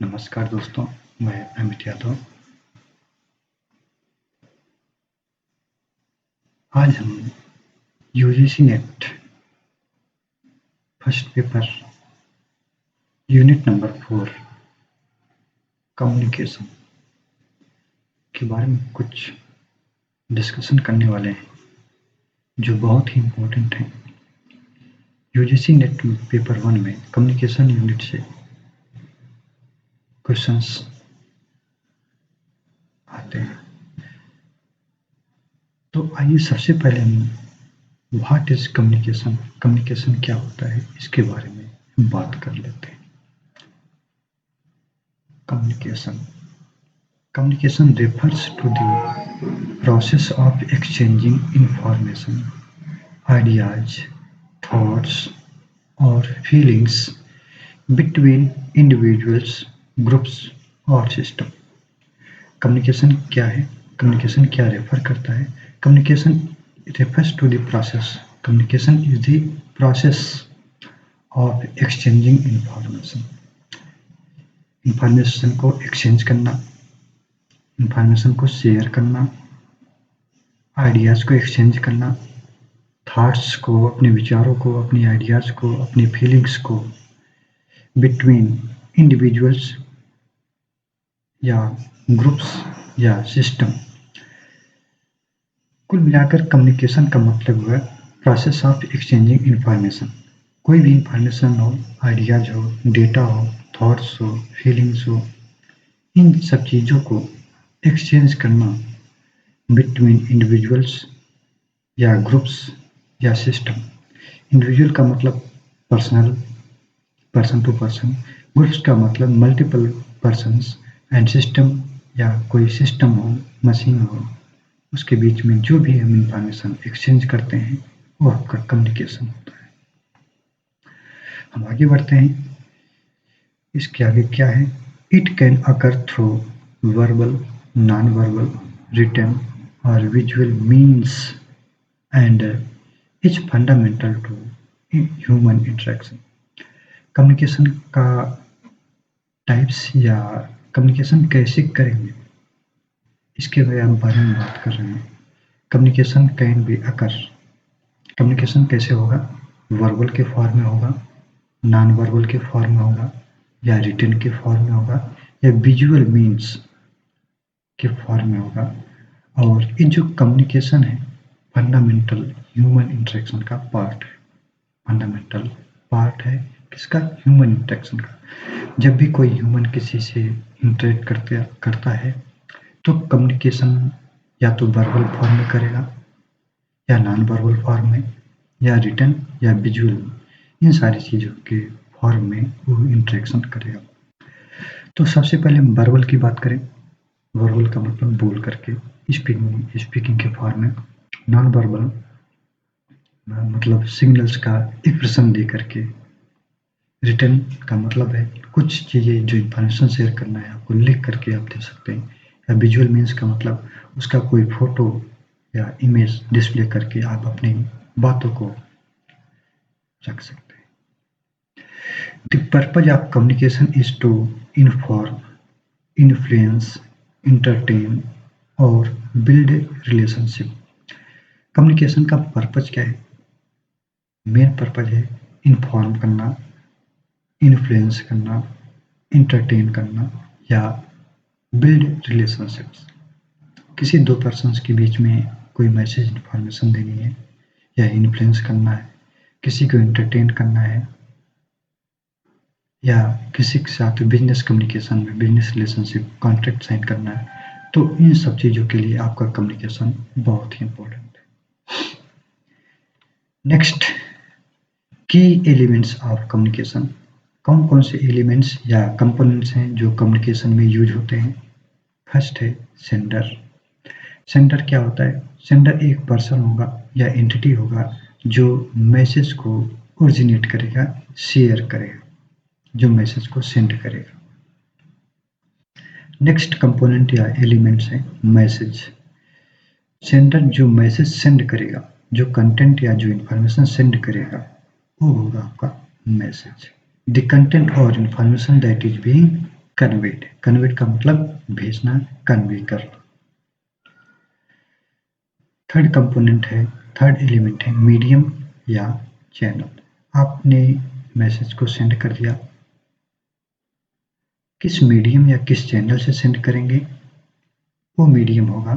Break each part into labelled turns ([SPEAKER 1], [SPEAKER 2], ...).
[SPEAKER 1] नमस्कार दोस्तों, मैं अमित यादव। आज हम UGC net first paper unit number 4 communication के बारे में कुछ डिस्कशन करने वाले हैं, जो बहुत ही इम्पोर्टेंट हैं। यूजीसी नेट पेपर 1 में कम्युनिकेशन यूनिट से क्वेश्चंस आते हैं। तो आइए सबसे पहले हम व्हाट इज कम्युनिकेशन, कम्युनिकेशन क्या होता है, इसके बारे में बात कर लेते हैं। Communication refers to the process of exchanging information, ideas, thoughts, or feelings between individuals, groups और system. कम्युनिकेशन क्या है? कम्युनिकेशन क्या रेफर करता है? Communication refers to the process. Communication is the process of exchanging information. Information को exchange करना, information को share करना, आइडियाज़ को एक्सचेंज करना, थॉट्स को, अपने विचारों को, अपनी आइडियाज़ को, अपनी फीलिंग्स को बिटवीन इंडिविजुअल्स या ग्रुप्स या सिस्टम। कुल मिलाकर कम्युनिकेशन का मतलब हुआ प्रोसेस ऑफ एक्सचेंजिंग इंफॉर्मेशन। कोई भी इंफॉर्मेशन हो, आइडियाज़ हो, डेटा हो, थॉट्स हो, फीलिंग्स हो, इन सब चीज़ों को एक्सचेंज करना बिटवीन इंडिविजुअल्स या ग्रुप्स या सिस्टम। इंडिविजुअल का मतलब personal, person to person. Groups का मतलब मल्टीपल पर्सन्स एंड सिस्टम, या कोई सिस्टम हो, मशीन हो, उसके बीच में जो भी हम इंफॉर्मेशन एक्सचेंज करते हैं वो आपका कम्युनिकेशन होता है। हम आगे बढ़ते हैं। इसके आगे क्या है? It can occur through verbal, non verbal, written और visual means and is fundamental to human interaction. Communication का टाइप्स या कम्युनिकेशन कैसे करेंगे, इसके बारे में बात कर रहे हैं। Communication can be occur. Communication कैसे होगा? वर्बल के फॉर्म में होगा, नॉन वर्बल के फॉर्म में होगा, या रिटन के फॉर्म में होगा, या विजुअल मीन्स के फॉर्म में होगा। और ये जो कम्युनिकेशन है फंडामेंटल ह्यूमन इंटरेक्शन का पार्ट है। फंडामेंटल पार्ट है किसका? ह्यूमन इंटरेक्शन का। जब भी कोई ह्यूमन किसी से इंटरेक्ट करता है तो कम्युनिकेशन या तो वर्बल फॉर्म में करेगा, या नॉन वर्बल फॉर्म में, या रिटन, या विजुअल, इन सारी चीज़ों के फॉर्म में वो इंटरेक्शन करेगा। तो सबसे पहले हम वर्बल की बात करें। वर्बल का मतलब बोल करके, स्पीकिंग के फॉर्म में। नॉन वर्बल मतलब सिग्नल्स का एक्सप्रेशन दे करके। रिटन का मतलब है कुछ चीज़ें जो इंफॉर्मेशन शेयर करना है आपको लिख करके आप दे सकते हैं। या विजुअल मीन्स का मतलब उसका कोई फोटो या इमेज डिस्प्ले करके आप अपनी बातों को रख सकते हैं। The purpose of communication is to inform, influence, entertain और बिल्ड रिलेशनशिप। कम्युनिकेशन का पर्पज क्या है? मेन पर्पज है इन्फॉर्म करना, इन्फ्लुएंस करना, इंटरटेन करना, या बिल्ड रिलेशनशिप्स। किसी दो पर्सन्स के बीच में कोई मैसेज इन्फॉर्मेशन देनी है, या इन्फ्लुएंस करना है, किसी को इंटरटेन करना है, या किसी के साथ बिजनेस कम्युनिकेशन में, बिजनेस रिलेशनशिप, कॉन्ट्रैक्ट साइन करना है, तो इन सब चीज़ों के लिए आपका कम्युनिकेशन बहुत ही इंपॉर्टेंट है। नेक्स्ट, की एलिमेंट्स ऑफ कम्युनिकेशन। कौन कौन से एलिमेंट्स या कंपोनेंट्स हैं जो कम्युनिकेशन में यूज होते हैं? फर्स्ट है सेंडर। सेंडर क्या होता है? सेंडर एक पर्सन होगा या एंटिटी होगा जो मैसेज को ओरिजिनेट करेगा, शेयर करेगा, जो मैसेज को सेंड करेगा। नेक्स्ट कंपोनेंट या एलिमेंट्स है मैसेज। सेंडर जो मैसेज सेंड करेगा, जो कंटेंट या जो इंफॉर्मेशन सेंड करेगा, वो होगा आपका मैसेज। द कंटेंट और information that is being conveyed. Conveyed का मतलब भेजना, कन्वे करना। थर्ड कंपोनेंट है, थर्ड एलिमेंट है मीडियम या चैनल। आपने मैसेज को सेंड कर दिया, किस मीडियम या किस चैनल से सेंड करेंगे? वो मीडियम होगा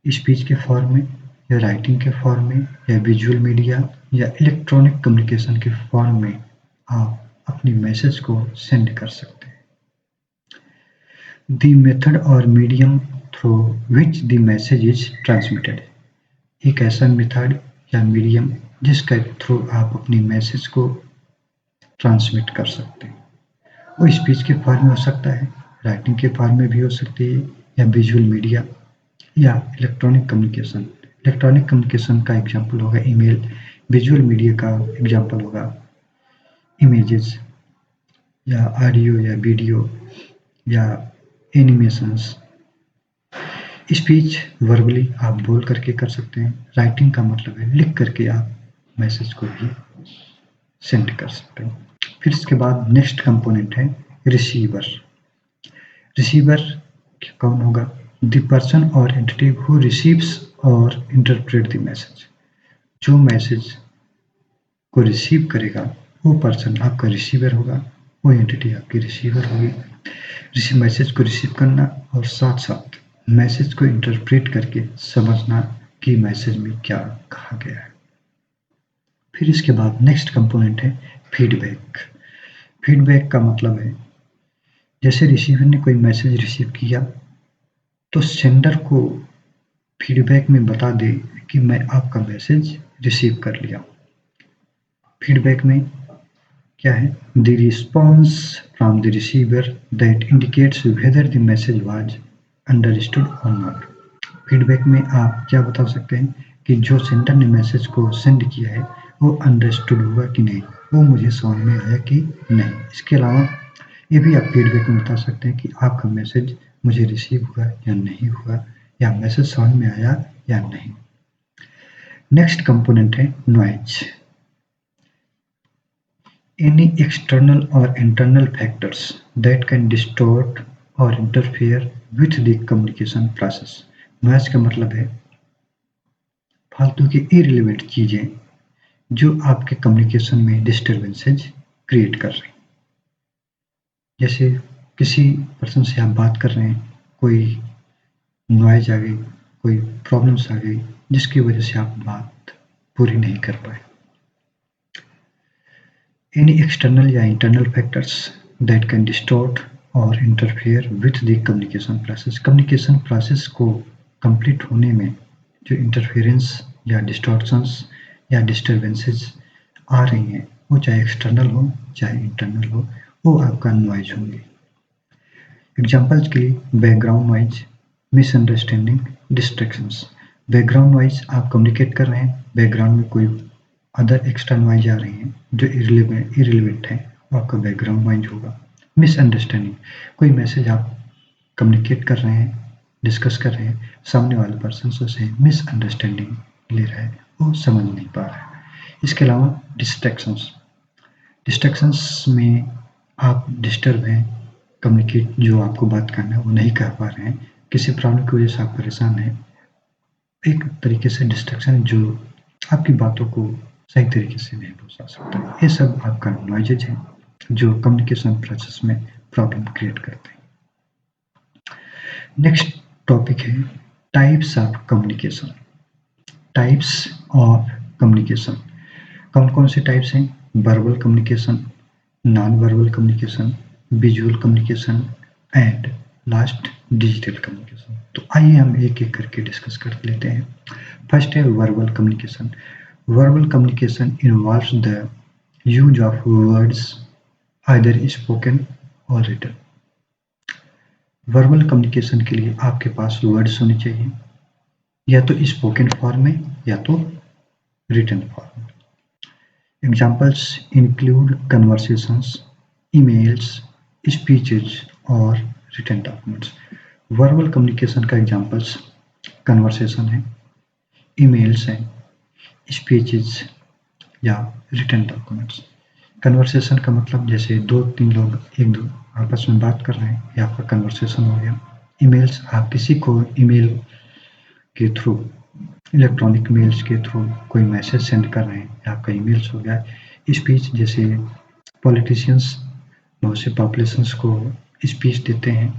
[SPEAKER 1] स्पीच के फॉर्म में या राइटिंग के फॉर्म में या विजुअल मीडिया या इलेक्ट्रॉनिक कम्युनिकेशन के फॉर्म में आप अपनी मैसेज को सेंड कर सकते हैं। द मेथड और medium through which the message is transmitted. एक ऐसा मेथड या मीडियम जिसके थ्रू आप अपनी मैसेज को ट्रांसमिट कर सकते हैं। वो स्पीच के फॉर्म में हो सकता है, राइटिंग के फॉर्म में भी हो सकती है, या विजुअल मीडिया या इलेक्ट्रॉनिक कम्युनिकेशन। इलेक्ट्रॉनिक कम्युनिकेशन का एग्जाम्पल होगा ईमेल, विजुअल मीडिया का एग्जाम्पल होगा इमेजेस या ऑडियो या वीडियो या एनिमेशंस। स्पीच वर्बली आप बोल करके कर सकते हैं, राइटिंग का मतलब है लिख करके आप मैसेज को भी सेंड कर सकते हैं। फिर इसके बाद नेक्स्ट कंपोनेंट है रिसीवर। रिसीवर कौन होगा? द पर्सन और एंटिटी हु रिसीव्स और इंटरप्रेट द मैसेज। जो मैसेज को रिसीव करेगा वो पर्सन आपका रिसीवर होगा, वो एंटिटी आपकी रिसीवर होगी। मैसेज को रिसीव करना और साथ साथ मैसेज को इंटरप्रेट करके समझना कि मैसेज में क्या कहा गया है। फिर इसके बाद नेक्स्ट कंपोनेंट है फीडबैक। फीडबैक का मतलब है जैसे रिसीवर ने कोई मैसेज रिसीव किया तो सेंडर को फीडबैक में बता दे कि मैं आपका मैसेज रिसीव कर लिया। फीडबैक में क्या है? The response from the receiver that indicates whether the message was understood और नॉट। फीडबैक में आप क्या बता सकते हैं कि जो सेंडर ने मैसेज को सेंड किया है वो अंडरस्टूड हुआ कि नहीं, वो मुझे समझ में आया कि नहीं। इसके अलावा ये भी आप फीडबैक में बता सकते हैं कि आपका मैसेज मुझे रिसीव हुआ या नहीं हुआ, या मैसेज समझ में आया या नहीं। नेक्स्ट कंपोनेंट है noise. Any external or internal factors that can distort or interfere with the communication process। Noise का मतलब है फालतू की इररिलेवेंट चीजें जो आपके कम्युनिकेशन में डिस्टर्बेंसेज क्रिएट कर रही हैं। जैसे किसी पर्सन से आप बात कर रहे हैं, कोई नॉइज आ गई, कोई प्रॉब्लम्स आ गई जिसकी वजह से आप बात पूरी नहीं कर पाए। Any external या internal factors that can distort or interfere with the communication process। Communication process को कंप्लीट होने में जो इंटरफेरेंस या डिस्टॉर्शंस या डिस्टर्बेंसेस आ रही हैं वो चाहे एक्सटर्नल हो चाहे इंटरनल हो, वो आपका नॉइज होंगे। एग्जाम्पल्स के लिए background noise, misunderstanding, distractions. Background noise आप कम्युनिकेट कर रहे हैं, बैकग्राउंड में कोई अदर एक्स्ट्रा नॉइज आ रही हैं जो इररिलेवेंट है, वो आपका बैकग्राउंड नॉइज होगा। मिसअंडरस्टैंडिंग, कोई मैसेज आप कम्युनिकेट कर रहे हैं, डिस्कस कर रहे हैं, सामने वाले पर्सन से मिसअंडरस्टैंडिंग ले रहा है, वो समझ नहीं पा रहा है। इसके अलावा डिस्ट्रैक्शंस। डिस्ट्रैक्शंस में आप डिस्टर्ब हैं, कम्युनिकेट जो आपको बात करना है वो नहीं कर पा रहे हैं, किसी प्रॉब्लम की वजह से आप परेशान हैं। एक तरीके से डिस्ट्रैक्शन जो आपकी बातों को सही तरीके से नहीं पहुंचा सकता। ये सब आपका नॉइजेज है जो कम्युनिकेशन प्रोसेस में प्रॉब्लम क्रिएट करते हैं। नेक्स्ट टॉपिक है types of communication. Types of communication कौन कौन से टाइप्स हैं? Verbal communication, non verbal communication, visual communication and last digital communication. तो आइए हम एक एक करके डिस्कस कर लेते हैं। फर्स्ट है verbal communication. Verbal communication involves the use of words, either spoken or written। Verbal communication के लिए आपके पास वर्ड्स होने चाहिए, या तो स्पोकन फॉर्म में या तो रिटन फॉर्म में। Examples include conversations, emails, speeches और रिटन डॉक्यूमेंट्स। वर्बल कम्युनिकेशन का एग्जाम्पल्स कन्वर्सेशन है, ईमेल्स हैं, स्पीचेज या रिटन डॉक्यूमेंट्स। कन्वर्सेशन का मतलब जैसे दो तीन लोग एक आपस में बात कर रहे हैं, ये आपका कन्वर्सेशन हो गया। ईमेल्स, आप किसी को ईमेल के थ्रू, इलेक्ट्रॉनिक मेल्स के थ्रू कोई मैसेज सेंड कर रहे हैं, ये आपका ईमेल्स हो गया। स्पीच, जैसे पॉलिटिशियंस बहुत से पॉपुलेशंस को स्पीच देते हैं,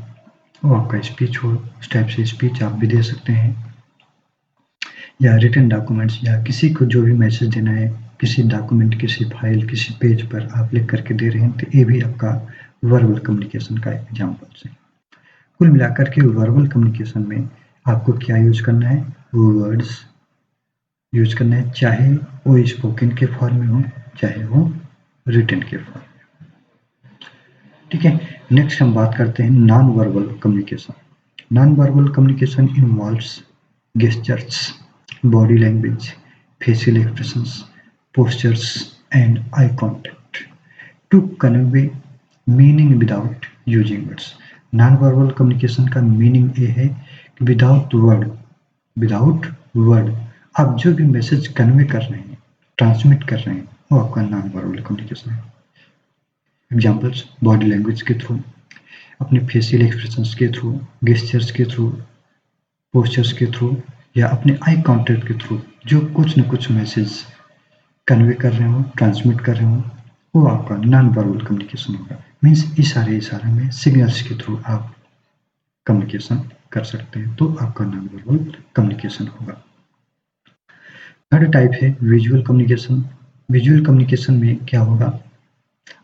[SPEAKER 1] वो आपका स्पीच हो, उस टाइप से स्पीच आप भी दे सकते हैं। या रिटन डॉक्यूमेंट्स, या किसी को जो भी मैसेज देना है, किसी डॉक्यूमेंट, किसी फाइल, किसी पेज पर आप लिख करके दे रहे हैं, तो ये भी आपका वर्बल कम्युनिकेशन का एग्जाम्पल्स है। कुल मिलाकर के वर्बल कम्युनिकेशन में आपको क्या यूज करना है, वर्ड्स यूज करना है, चाहे वो स्पोकन के फॉर्म में हो, चाहे वो रिटन के फॉर्म में। ठीक है, नेक्स्ट हम बात करते हैं non verbal communication. Non verbal communication involves gestures, body language, facial expressions, postures, and eye contact to convey meaning without using words. Non-verbal communication का मीनिंग ये है कि विदाउट वर्ड आप जो भी मैसेज कन्वे कर रहे हैं, ट्रांसमिट कर रहे हैं, वो आपका नॉन वर्बल कम्युनिकेशन है। एग्जाम्पल्स, बॉडी लैंग्वेज के थ्रू, अपने फेशियल एक्सप्रेशंस के थ्रू, गेस्चर्स के थ्रू, पोस्चर्स के थ्रू, या अपने आई कॉन्टैक्ट के थ्रू जो कुछ न कुछ मैसेज कन्वे कर रहे हो, ट्रांसमिट कर रहे हो, वो आपका नॉन वर्बल कम्युनिकेशन होगा। मीन्स इशारे में सिग्नल्स के थ्रू आप कम्युनिकेशन कर सकते हैं, तो आपका नॉन वर्बल कम्युनिकेशन होगा। थर्ड टाइप है विजुअल कम्युनिकेशन। विजुअल कम्युनिकेशन में क्या होगा,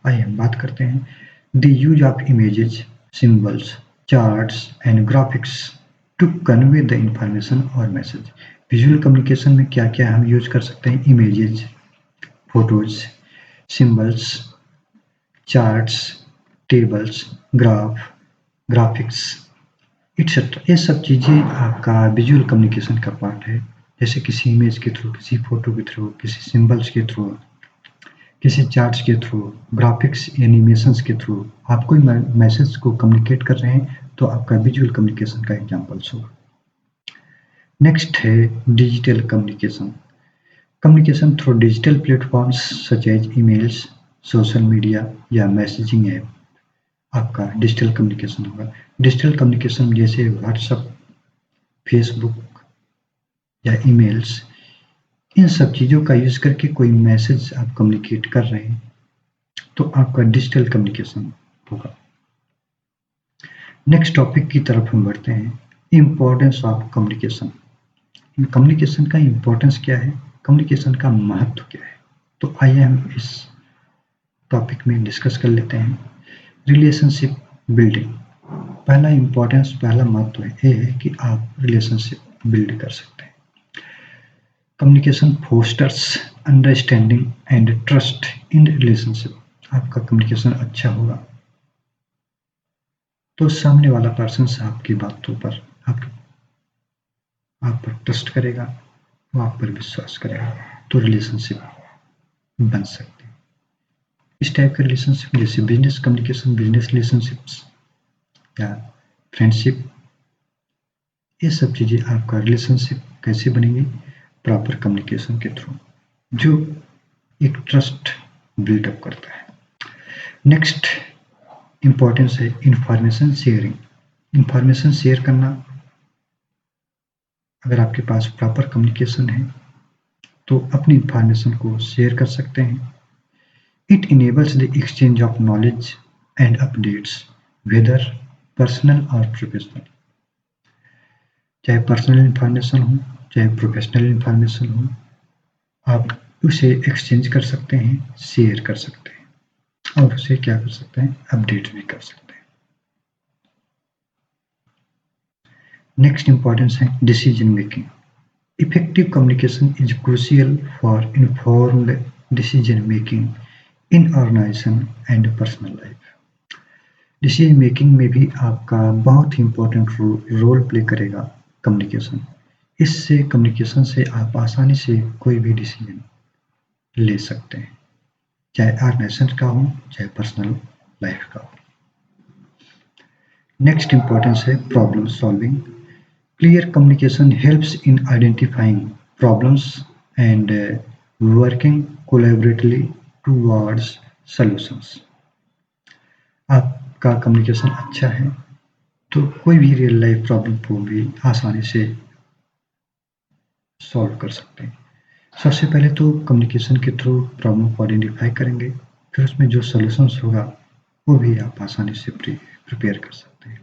[SPEAKER 1] आइए हम बात करते हैं। The use of images, symbols, charts and graphics to convey the information और मैसेज। विजुअल कम्युनिकेशन में क्या क्या हम यूज कर सकते हैं, images, photos, symbols, charts, tables, graphics etcetera, ये सब चीज़ें आपका विजुअल कम्युनिकेशन का पार्ट है। जैसे किसी इमेज के थ्रू, किसी फोटो के थ्रू, किसी सिंबल्स के थ्रू, किसी चार्ट्स के थ्रू, ग्राफिक्स एनिमेशंस के थ्रू आप कोई मैसेज को कम्युनिकेट कर रहे हैं, तो आपका विजुअल कम्युनिकेशन का एग्जाम्पल्स होगा। नेक्स्ट है digital communication. Communication through digital platforms such as emails, social media या मैसेजिंग ऐप आपका डिजिटल कम्युनिकेशन होगा। डिजिटल कम्युनिकेशन जैसे व्हाट्सएप, फेसबुक या ईमेल्स, इन सब चीज़ों का यूज़ करके कोई मैसेज आप कम्युनिकेट कर रहे हैं, तो आपका डिजिटल कम्युनिकेशन होगा। नेक्स्ट टॉपिक की तरफ हम बढ़ते हैं, इम्पोर्टेंस ऑफ कम्युनिकेशन। कम्युनिकेशन का इम्पोर्टेंस क्या है, कम्युनिकेशन का महत्व क्या है, तो आइए हम इस टॉपिक में डिस्कस कर लेते हैं। रिलेशनशिप बिल्डिंग, पहला इम्पोर्टेंस, पहला महत्व ये है कि आप रिलेशनशिप बिल्ड कर सकते हैं। Communication fosters understanding and trust in relationship. आपका कम्युनिकेशन अच्छा होगा तो सामने वाला पर्सन आपकी बातों पर, आप पर ट्रस्ट करेगा, वो आप पर विश्वास करेगा, तो रिलेशनशिप बन सकते हैं। इस टाइप के रिलेशनशिप जैसे बिजनेस कम्युनिकेशन, बिजनेस रिलेशनशिप्स या फ्रेंडशिप, ये सब चीज़ें आपका रिलेशनशिप कैसे बनेंगी, प्रॉपर कम्युनिकेशन के थ्रू, जो एक ट्रस्ट बिल्डअप करता है। नेक्स्ट इम्पॉर्टेंस है इंफॉर्मेशन शेयरिंग। इंफॉर्मेशन शेयर करना, अगर आपके पास प्रॉपर कम्युनिकेशन है तो अपनी इंफॉर्मेशन को शेयर कर सकते हैं। It enables the exchange of knowledge and updates whether personal और प्रोफेशनल। चाहे पर्सनल इंफॉर्मेशन हो, चाहे प्रोफेशनल इंफॉर्मेशन हो, आप उसे एक्सचेंज कर सकते हैं, शेयर कर सकते हैं और उसे क्या कर सकते हैं, अपडेट भी कर सकते हैं। नेक्स्ट इंपॉर्टेंस है decision making. Effective communication is crucial for informed decision making in organization and personal life. Decision making में भी आपका बहुत ही इंपॉर्टेंट रोल प्ले करेगा कम्युनिकेशन। इससे कम्युनिकेशन से आप आसानी से कोई भी डिसीजन ले सकते हैं, चाहे ऑर्गेनाइजेशन का हो, चाहे पर्सनल लाइफ का हो। नेक्स्ट इंपॉर्टेंस है problem solving. Clear communication helps in identifying problems and working collaboratively towards solutions. आप का कम्युनिकेशन अच्छा है तो कोई भी रियल लाइफ प्रॉब्लम को भी आसानी से सॉल्व कर सकते हैं। सबसे पहले तो कम्युनिकेशन के थ्रू प्रॉब्लम को आइडेंटिफाई करेंगे, फिर उसमें जो सॉल्यूशंस होगा वो भी आप आसानी से प्रिपेयर कर सकते हैं।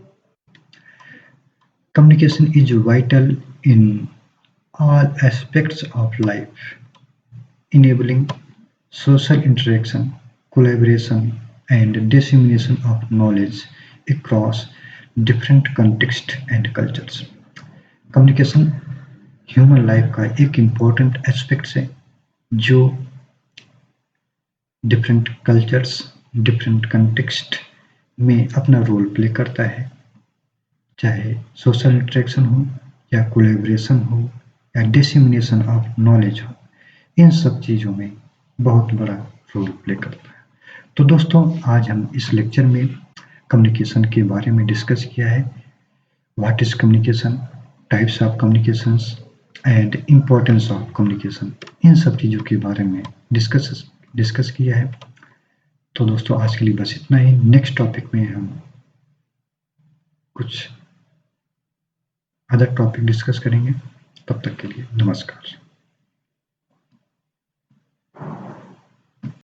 [SPEAKER 1] Communication is vital in all aspects of life, enabling social interaction, collaboration, and dissemination of knowledge across different contexts and cultures. Communication human life का एक इम्पॉर्टेंट एस्पेक्ट्स है जो डिफरेंट कल्चर्स, डिफरेंट कंटेक्स्ट में अपना role play करता है, चाहे social interaction हो या कोलेब्रेशन हो या डिसेमिनेशन ऑफ नॉलेज हो, इन सब चीज़ों में बहुत बड़ा रोल प्ले करता है। तो दोस्तों आज हम इस लेक्चर में कम्युनिकेशन के बारे में डिस्कस किया है। What is communication, types of communications and importance of communication, इन सब चीज़ों के बारे में डिस्कस किया है। तो दोस्तों आज के लिए बस इतना ही। नेक्स्ट टॉपिक में हम कुछ अदर टॉपिक डिस्कस करेंगे। तब तक के लिए नमस्कार।